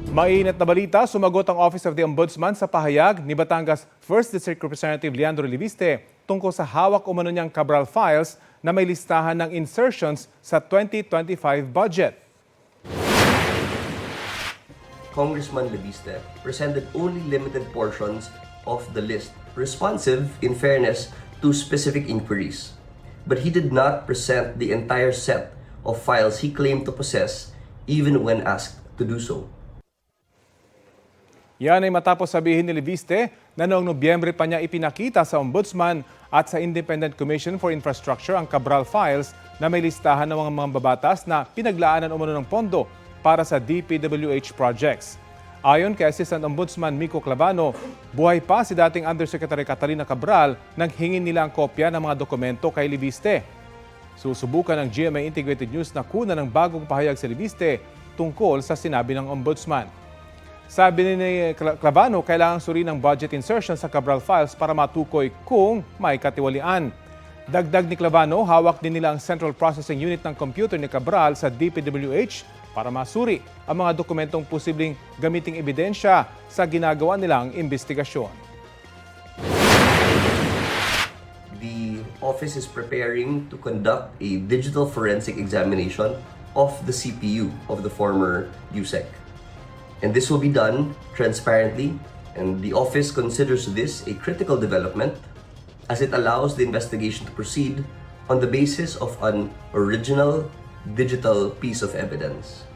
Mainit na balita, sumagot ang Office of the Ombudsman sa pahayag ni Batangas 1st District Representative Leandro Liviste tungkol sa hawak umano niyang Cabral files na may listahan ng insertions sa 2025 budget. Congressman Liviste presented only limited portions of the list, responsive, in fairness, to specific inquiries. But he did not present the entire set of files he claimed to possess, even when asked to do so. Yan ay matapos sabihin ni Liviste na noong Nobyembre pa niya ipinakita sa Ombudsman at sa Independent Commission for Infrastructure ang Cabral files na may listahan ng mga mambabatas na pinaglaanan umano ng pondo para sa DPWH projects. Ayon kay Assistant Ombudsman Mico Clavano, buhay pa si dating Undersecretary Catalina Cabral nang hingin nila ang kopya ng mga dokumento kay Liviste. Susubukan ng GMA Integrated News na kuna ng bagong pahayag si Liviste tungkol sa sinabi ng Ombudsman. Sabi ni Clavano, kailangang suriin ang budget insertion sa Cabral files para matukoy kung may katiwalian. Dagdag ni Clavano, hawak din nila ang Central Processing Unit ng computer ni Cabral sa DPWH para masuri ang mga dokumentong posibleng gamiting ebidensya sa ginagawa nilang investigasyon. The office is preparing to conduct a digital forensic examination of the CPU of the former USEC. And this will be done transparently, and the office considers this a critical development as it allows the investigation to proceed on the basis of an original digital piece of evidence.